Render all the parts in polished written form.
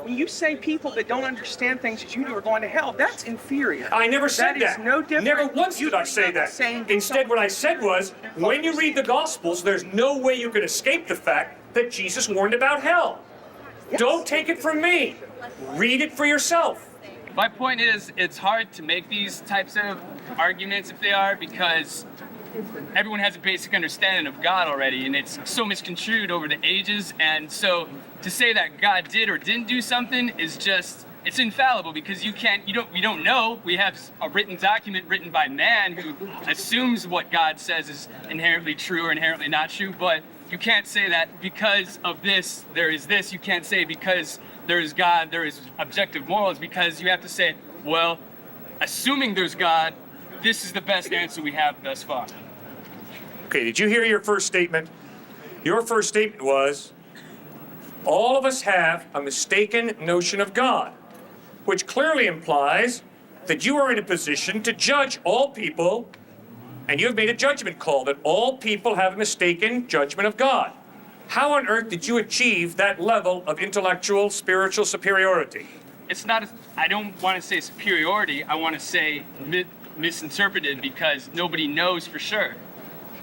when you say people that don't understand things as you do are going to hell, that's inferior. I never said that. That is no different. Never once did I say that. Instead, what I said was, when you read the Gospels, there's no way you can escape the fact that Jesus warned about hell. Yes. Don't take it from me. Read it for yourself. My point is, it's hard to make these types of arguments if they are, because everyone has a basic understanding of God already, and it's so misconstrued over the ages. And so to say that God did or didn't do something is just, it's infallible, because you don't know. We have a written document written by man who assumes what God says is inherently true or inherently not true, but you can't say that because of this, there is this. You can't say because there is God, there is objective morals, because you have to say, well, assuming there's God, this is the best answer we have thus far. Okay, did you hear your first statement? Your first statement was, all of us have a mistaken notion of God, which clearly implies that you are in a position to judge all people, and you have made a judgment call that all people have a mistaken judgment of God. How on earth did you achieve that level of intellectual, spiritual superiority? It's not, I don't want to say superiority, I want to say misinterpreted, because nobody knows for sure.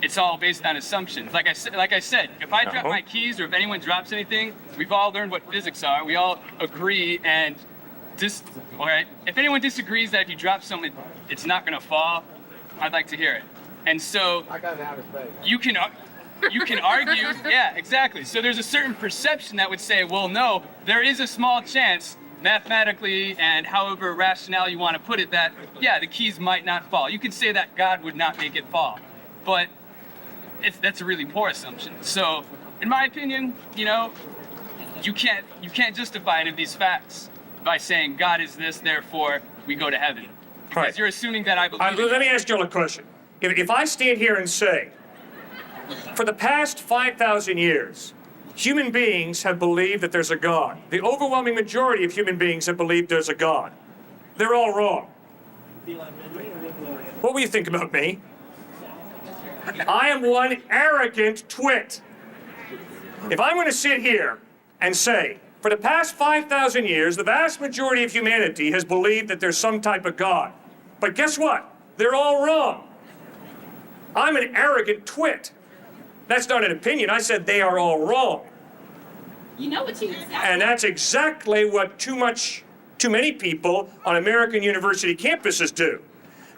It's all based on assumptions. Like I said, if I drop my keys or if anyone drops anything, we've all learned what physics are. We all agree, and all right, if anyone disagrees that if you drop something, it's not going to fall, I'd like to hear it. And so you can argue, yeah, exactly. So there's a certain perception that would say, well, no, there is a small chance mathematically and however rationale you want to put it that, yeah, the keys might not fall. You could say that God would not make it fall, but that's a really poor assumption. So in my opinion, you can't justify any of these facts by saying God is this, therefore we go to heaven. Because Right. you're assuming that I believe Let me ask you a question. If I stand here and say, for the past 5,000 years, human beings have believed that there's a God. The overwhelming majority of human beings have believed there's a God. They're all wrong. What will you think about me? I am one arrogant twit. If I'm going to sit here and say, for the past 5,000 years, the vast majority of humanity has believed that there's some type of God. But guess what? They're all wrong. I'm an arrogant twit. That's not an opinion. I said they are all wrong. You know what you said. And that's exactly what too many people on American university campuses do.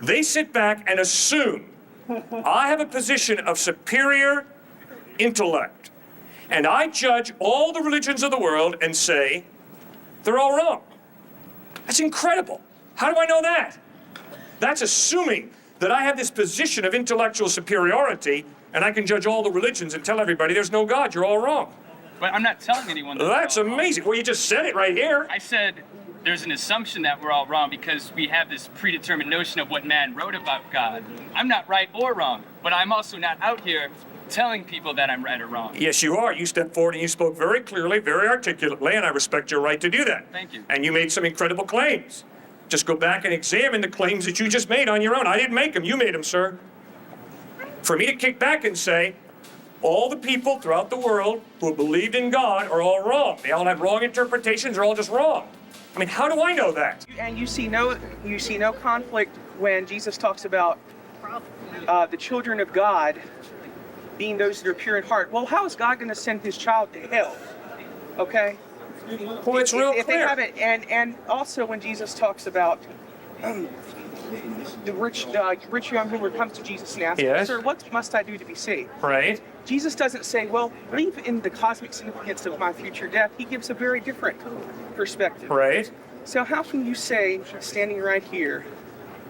They sit back and assume I have a position of superior intellect, and I judge all the religions of the world and say they're all wrong. That's incredible. How do I know that? That's assuming that I have this position of intellectual superiority and I can judge all the religions and tell everybody there's no God, you're all wrong. But I'm not telling anyone that. That's amazing. Well, you just said it right here. I said there's an assumption that we're all wrong because we have this predetermined notion of what man wrote about God. I'm not right or wrong, but I'm also not out here telling people that I'm right or wrong. Yes, you are. You stepped forward and you spoke very clearly, very articulately, and I respect your right to do that. Thank you. And you made some incredible claims. Just go back and examine the claims that you just made on your own. I didn't make them. You made them, sir. For me to kick back and say, all the people throughout the world who have believed in God are all wrong. They all have wrong interpretations. They're all just wrong. I mean, how do I know that? And you see no conflict when Jesus talks about the children of God being those that are pure in heart. Well, how is God going to send his child to hell? Okay? Well, it's real if clear. they haven't, and also when Jesus talks about the rich young ruler comes to Jesus and asks, Yes. Sir, what must I do to be saved? Right? Jesus doesn't say, well, believe in the cosmic significance of my future death. He gives a very different perspective. Right? So how can you say, standing right here,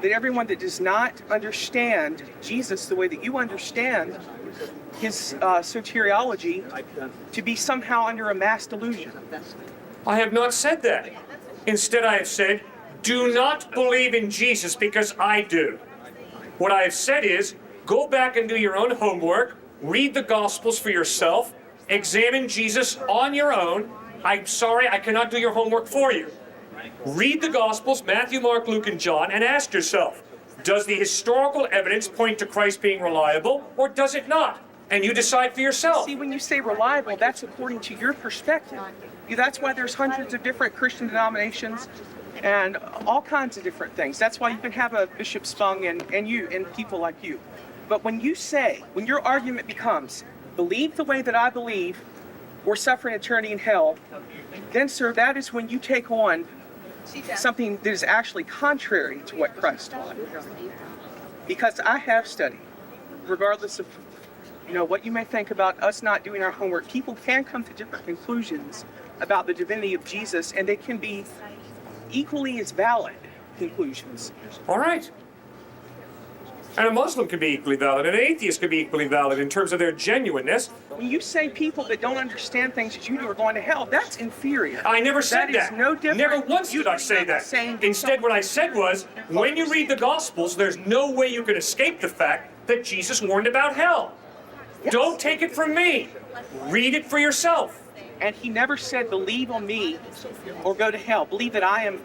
that everyone that does not understand Jesus the way that you understand his soteriology to be somehow under a mass delusion? I have not said that. Instead, I have said, do not believe in Jesus because I do. What I have said is, go back and do your own homework, read the Gospels for yourself, examine Jesus on your own. I'm sorry, I cannot do your homework for you. Read the Gospels, Matthew, Mark, Luke, and John, and ask yourself, does the historical evidence point to Christ being reliable, or does it not? And you decide for yourself. See, when you say reliable, that's according to your perspective. That's why there's hundreds of different Christian denominations and all kinds of different things. That's why you can have a Bishop Spong and you and people like you. But when your argument becomes, believe the way that I believe, or suffer an eternity in hell, then, sir, that is when you take on something that is actually contrary to what Christ taught. Because I have studied, regardless of what you may think about us not doing our homework, people can come to different conclusions about the divinity of Jesus, and they can be equally as valid conclusions. All right. And a Muslim can be equally valid, and an atheist can be equally valid in terms of their genuineness. When you say people that don't understand things as you do are going to hell, that's inferior. I never said that. That is no different. Never once did I say that. Instead, what I said was, when you read the Gospels, there's no way you can escape the fact that Jesus warned about hell. Yes. Don't take it from me. Read it for yourself. And he never said, believe on me or go to hell. Believe that I am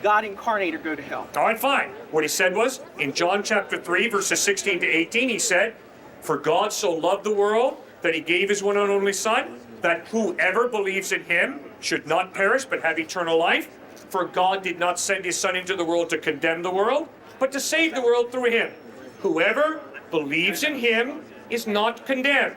God incarnate or go to hell. All right, fine. What he said was, in John chapter 3, verses 16 to 18, he said, "For God so loved the world that he gave his one and only Son, that whoever believes in him should not perish but have eternal life. For God did not send his Son into the world to condemn the world, but to save the world through him. Whoever believes in him is not condemned.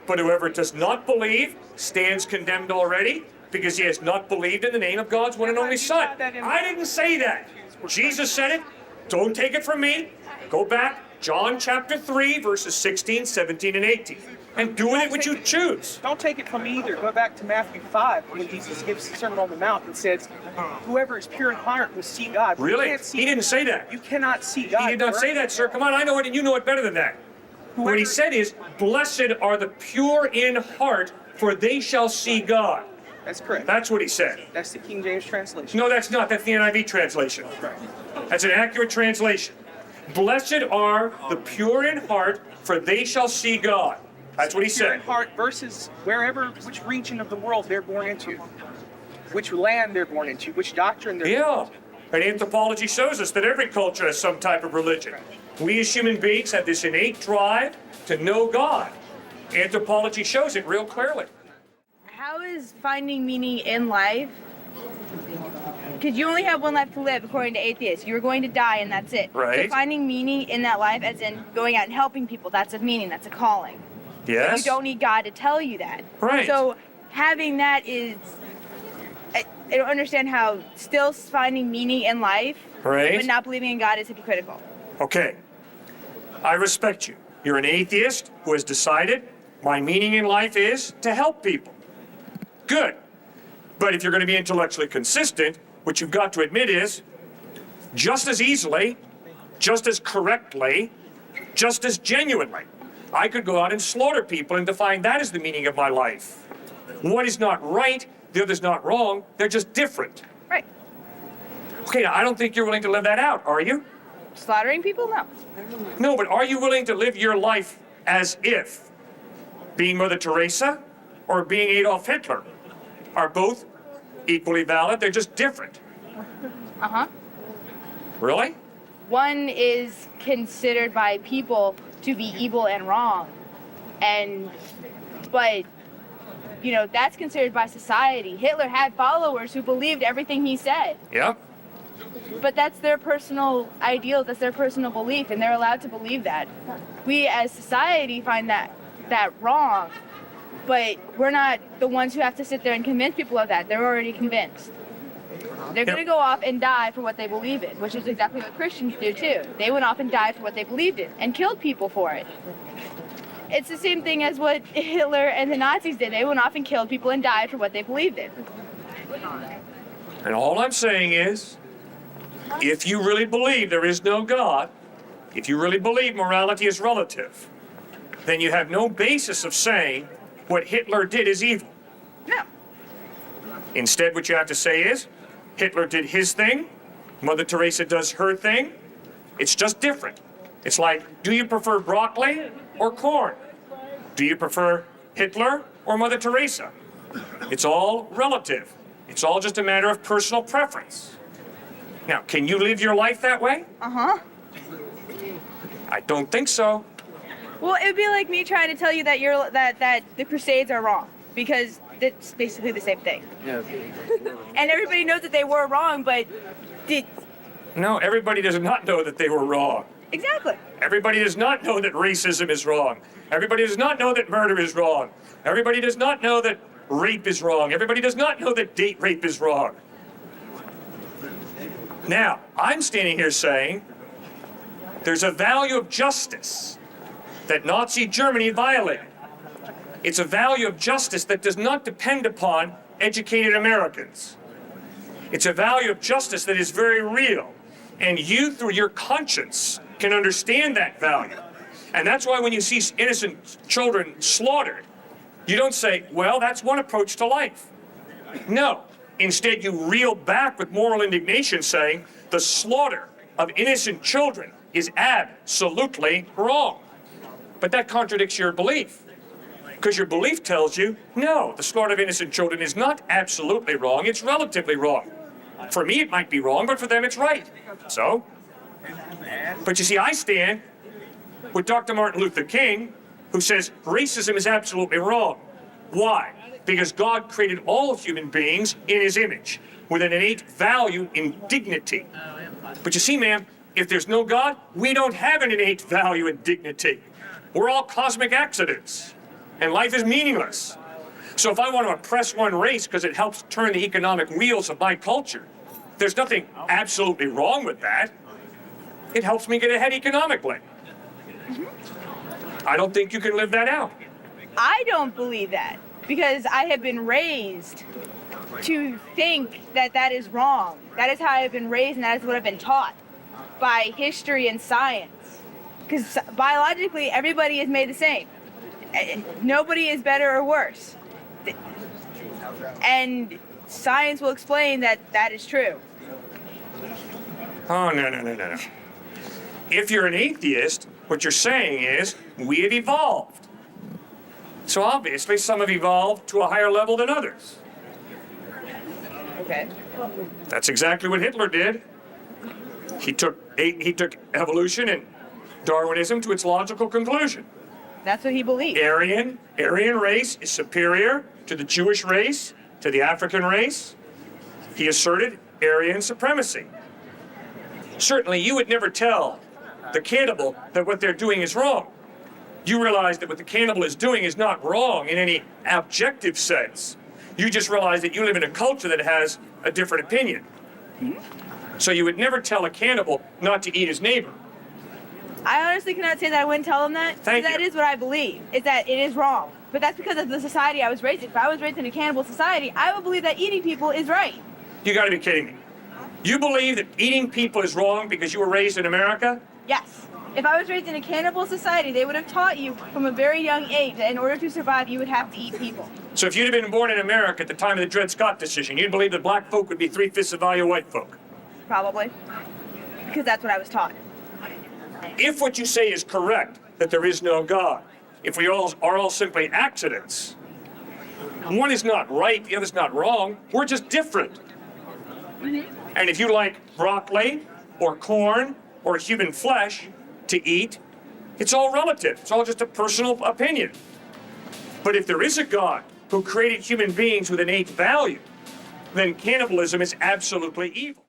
But whoever does not believe stands condemned already, because he has not believed in the name of God's one and only Son." I didn't say that. Jesus said it. Don't take it from me. Go back, John chapter 3, verses 16, 17, and 18. And do with it what you choose. Don't take it from me either. Go back to Matthew 5 when Jesus gives the Sermon on the Mount and says, whoever is pure in heart will see God. Well, Really? You can't see He didn't say that. You cannot see God. He did not say that, sir. Come on, I know it, and you know it better than that. What he said is, "Blessed are the pure in heart, for they shall see God." That's correct. That's what he said. That's the King James translation. No, that's not. That's the NIV translation. Right. That's an accurate translation. Blessed are the pure in heart, for they shall see God. That's what he Pure said. in heart versus which region of the world they're born into, which land they're born into, which doctrine they're born Yeah. into. And anthropology shows us that every culture has some type of religion. We as human beings have this innate drive to know God. Anthropology shows it real clearly. How is finding meaning in life? Because you only have one life to live, according to atheists. You're going to die, and that's it. Right. So finding meaning in that life, as in going out and helping people, that's a meaning, that's a calling. Yes? You don't need God to tell you that. Right. So having that is, I don't understand how still finding meaning in life, Right. but not believing in God is hypocritical. Okay. I respect you. You're an atheist who has decided my meaning in life is to help people. Good. But if you're going to be intellectually consistent, what you've got to admit is, just as easily, just as correctly, just as genuinely, I could go out and slaughter people and define that as the meaning of my life. One is not right, the other's not wrong, they're just different. Right. Okay, now I don't think you're willing to live that out, are you? Slaughtering people? No. No, but are you willing to live your life as if being Mother Teresa or being Adolf Hitler are both equally valid? They're just different. Uh-huh. Really? One is considered by people to be evil and wrong, but that's considered by society. Hitler had followers who believed everything he said, Yeah. but that's their personal ideal, that's their personal belief, and they're allowed to believe that. We as society find that wrong, but we're not the ones who have to sit there and convince people of that. They're already convinced. They're going to go off and die for what they believe in, which is exactly what Christians do too. They went off and died for what they believed in and killed people for it. It's the same thing as what Hitler and the Nazis did. They went off and killed people and died for what they believed in. And all I'm saying is, if you really believe there is no God, if you really believe morality is relative, then you have no basis of saying what Hitler did is evil. No. Instead, what you have to say is, Hitler did his thing, Mother Teresa does her thing. It's just different. It's like, do you prefer broccoli or corn? Do you prefer Hitler or Mother Teresa? It's all relative. It's all just a matter of personal preference. Now, can you live your life that way? Uh-huh. I don't think so. Well, it would be like me trying to tell you that that the Crusades are wrong, because that's basically the same thing. And everybody knows that they were wrong, but did No, everybody does not know that they were wrong. exactly. Everybody does not know that racism is wrong. Everybody does not know that murder is wrong. Everybody does not know that rape is wrong. Everybody does not know that date rape is wrong. Now, I'm standing here saying there's a value of justice that Nazi Germany violated. It's a value of justice that does not depend upon educated Americans. It's a value of justice that is very real. And you, through your conscience, can understand that value. And that's why when you see innocent children slaughtered, you don't say, well, that's one approach to life. No. Instead, you reel back with moral indignation saying the slaughter of innocent children is absolutely wrong. But that contradicts your belief. Because your belief tells you, no, the slaughter of innocent children is not absolutely wrong, it's relatively wrong. For me, it might be wrong, but for them, it's right. So? But you see, I stand with Dr. Martin Luther King, who says racism is absolutely wrong. Why? Because God created all human beings in his image, with an innate value in dignity. But you see, ma'am, if there's no God, we don't have an innate value in dignity. We're all cosmic accidents, and life is meaningless. So if I want to oppress one race because it helps turn the economic wheels of my culture, there's nothing absolutely wrong with that. It helps me get ahead economically. I don't think you can live that out. I don't believe that because I have been raised to think that that is wrong. That is how I've been raised, and that is what I've been taught by history and science. Because biologically, everybody is made the same. Nobody is better or worse. And science will explain that that is true. Oh, no. If you're an atheist, what you're saying is, we have evolved. So obviously, some have evolved to a higher level than others. Okay. That's exactly what Hitler did. He took evolution and Darwinism to its logical conclusion. That's what he believed. Aryan race is superior to the Jewish race, to the African race. He asserted Aryan supremacy. Certainly, you would never tell the cannibal that what they're doing is wrong. You realize that what the cannibal is doing is not wrong in any objective sense. You just realize that you live in a culture that has a different opinion. So you would never tell a cannibal not to eat his neighbor. I honestly cannot say that I wouldn't tell him that. Thank That you. is what I believe, is that it is wrong. But that's because of the society I was raised in. If I was raised in a cannibal society, I would believe that eating people is right. You gotta be kidding me. You believe that eating people is wrong because you were raised in America? Yes. If I was raised in a cannibal society, they would have taught you from a very young age that in order to survive, you would have to eat people. So if you'd have been born in America at the time of the Dred Scott decision, you'd believe that black folk would be 3/5 the value of white folk? Probably. Because that's what I was taught. If what you say is correct, that there is no God, if we all are all simply accidents, one is not right, the other's not wrong, we're just different. And if you like broccoli or corn or human flesh to eat, it's all relative. It's all just a personal opinion. But if there is a God who created human beings with innate value, then cannibalism is absolutely evil.